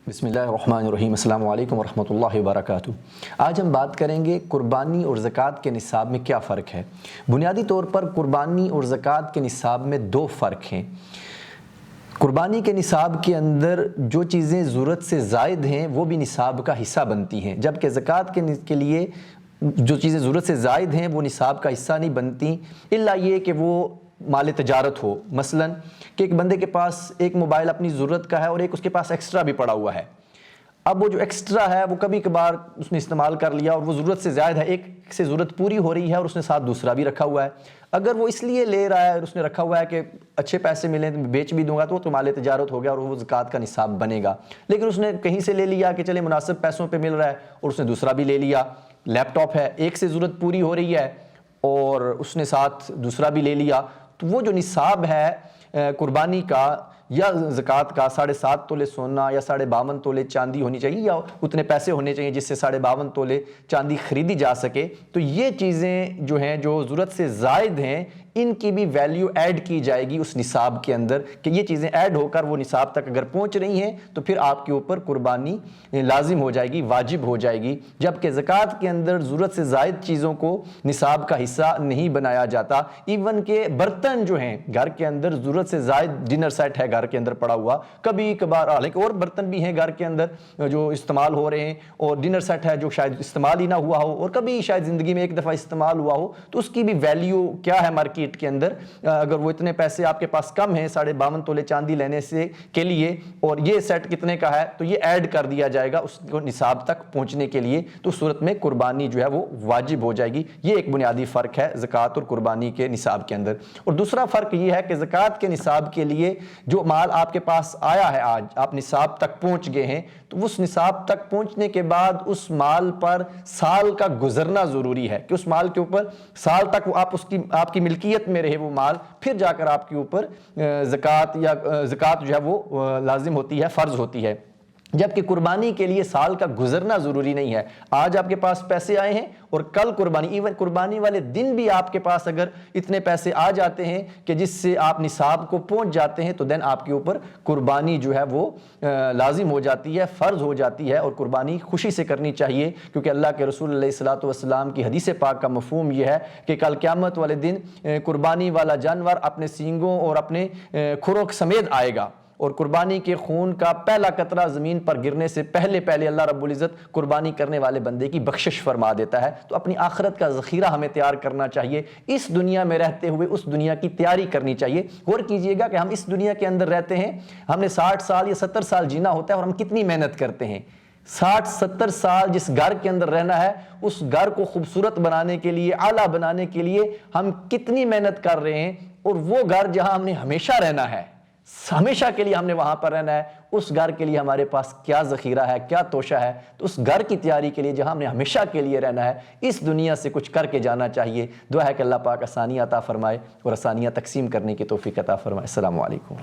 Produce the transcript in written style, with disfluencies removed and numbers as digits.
بسم اللہ الرحمن الرحیم۔ السلام علیکم ورحمۃ اللہ وبرکاتہ۔ آج ہم بات کریں گے قربانی اور زکوٰۃ کے نصاب میں کیا فرق ہے۔ بنیادی طور پر قربانی اور زکوٰۃ کے نصاب میں دو فرق ہیں۔ قربانی کے نصاب کے اندر جو چیزیں ضرورت سے زائد ہیں وہ بھی نصاب کا حصہ بنتی ہیں، جبکہ زکوٰۃ کے لیے جو چیزیں ضرورت سے زائد ہیں وہ نصاب کا حصہ نہیں بنتی، الا یہ کہ وہ مال تجارت ہو۔ مثلا کہ ایک بندے کے پاس ایک موبائل اپنی ضرورت کا ہے اور ایک اس کے پاس ایکسٹرا بھی پڑا ہوا ہے۔ اب وہ جو ایکسٹرا ہے وہ کبھی کبھار اس نے استعمال کر لیا اور وہ ضرورت سے زائد ہے، ایک سے ضرورت پوری ہو رہی ہے اور اس نے ساتھ دوسرا بھی رکھا ہوا ہے۔ اگر وہ اس لیے لے رہا ہے اور اس نے رکھا ہوا ہے کہ اچھے پیسے ملیں تو بیچ بھی دوں گا، تو وہ مال تجارت ہو گیا اور وہ زکوٰۃ کا نصاب بنے گا۔ لیکن اس نے کہیں سے لے لیا کہ چلے مناسب پیسوں پہ مل رہا ہے اور اس نے دوسرا بھی لے لیا۔ لیپ ٹاپ ہے، ایک سے ضرورت پوری ہو رہی ہے اور اس نے ساتھ دوسرا بھی لے لیا، تو وہ جو نصاب ہے قربانی کا یا زکوٰۃ کا 7.5 تولے سونا یا 52.5 تولے چاندی ہونی چاہیے، یا اتنے پیسے ہونے چاہیے جس سے 52.5 تولے چاندی خریدی جا سکے۔ تو یہ چیزیں جو ہیں جو ضرورت سے زائد ہیں ان کی بھی ویلیو ایڈ کی جائے گی اس نصاب کے اندر، کہ یہ چیزیں ایڈ ہو کر وہ نصاب تک اگر پہنچ رہی ہیں تو پھر آپ کے اوپر قربانی لازم ہو جائے گی، واجب ہو جائے گی۔ جبکہ زکوٰۃ کے اندر ضرورت سے زائد چیزوں کو نصاب کا حصہ نہیں بنایا جاتا۔ ایون کہ برتن جو ہیں گھر کے اندر ضرورت سے زائد، ڈنر سیٹ ہے گھر کے اندر پڑا ہوا، کبھی کبھار حالانکہ اور برتن بھی ہیں گھر کے اندر جو استعمال ہو رہے ہیں، اور ڈنر سیٹ ہے جو شاید استعمال ہی نہ ہوا ہو اور کبھی شاید زندگی میں ایک دفعہ استعمال ہوا ہو، تو اس کی بھی ویلیو کیا ہے مارکیٹ کے اندر۔ اگر وہ اتنے پیسے آپ کے پاس کم ہیں 52.5 تولے چاندی لینے سے کے لیے، اور یہ سیٹ کتنے کا ہے، تو یہ ایڈ کر دیا جائے گا اس کو نصاب تک پہنچنے کے لیے، تو اس صورت میں قربانی جو ہے وہ واجب ہو جائے گی۔ یہ ایک بنیادی فرق ہے زکوٰۃ اور قربانی کے نصاب کے اندر۔ اور دوسرا فرق یہ ہے کہ زکوٰۃ کے نصاب کے لیے جو مال آپ کے پاس آیا ہے، آج آپ نصاب تک پہنچ گئے ہیں، تو اس نصاب تک پہنچنے کے بعد اس مال پر سال کا گزرنا ضروری ہے، کہ اس مال کے اوپر سال تک وہ آپ کی ملکیت میں رہے وہ مال، پھر جا کر آپ کے اوپر زکوٰۃ جو ہے وہ لازم ہوتی ہے، فرض ہوتی ہے۔ جبکہ قربانی کے لیے سال کا گزرنا ضروری نہیں ہے۔ آج آپ کے پاس پیسے آئے ہیں اور کل قربانی، ایون قربانی والے دن بھی آپ کے پاس اگر اتنے پیسے آ جاتے ہیں کہ جس سے آپ نصاب کو پہنچ جاتے ہیں، تو دین آپ کے اوپر قربانی جو ہے وہ لازم ہو جاتی ہے، فرض ہو جاتی ہے، اور قربانی خوشی سے کرنی چاہیے، کیونکہ اللہ کے رسول علیہ الصلوۃ والسلام کی حدیث پاک کا مفہوم یہ ہے کہ کل قیامت والے دن قربانی والا جانور اپنے سینگوں اور اپنے کھروں سمیت آئے گا، اور قربانی کے خون کا پہلا قطرہ زمین پر گرنے سے پہلے اللہ رب العزت قربانی کرنے والے بندے کی بخشش فرما دیتا ہے۔ تو اپنی آخرت کا ذخیرہ ہمیں تیار کرنا چاہیے، اس دنیا میں رہتے ہوئے اس دنیا کی تیاری کرنی چاہیے۔ غور کیجئے گا کہ ہم اس دنیا کے اندر رہتے ہیں، ہم نے 60 سال یا 70 سال جینا ہوتا ہے، اور ہم کتنی محنت کرتے ہیں۔ 60-70 سال جس گھر کے اندر رہنا ہے، اس گھر کو خوبصورت بنانے کے لیے، اعلیٰ بنانے کے لیے ہم کتنی محنت کر رہے ہیں، اور وہ گھر جہاں ہم نے ہمیشہ رہنا ہے، ہمیشہ کے لیے ہم نے وہاں پر رہنا ہے، اس گھر کے لیے ہمارے پاس کیا ذخیرہ ہے، کیا توشہ ہے۔ تو اس گھر کی تیاری کے لیے جہاں ہم نے ہمیشہ کے لیے رہنا ہے، اس دنیا سے کچھ کر کے جانا چاہیے۔ دعا ہے کہ اللہ پاک آسانیاں عطا فرمائے اور آسانیاں تقسیم کرنے کی توفیق عطا فرمائے۔ السلام علیکم۔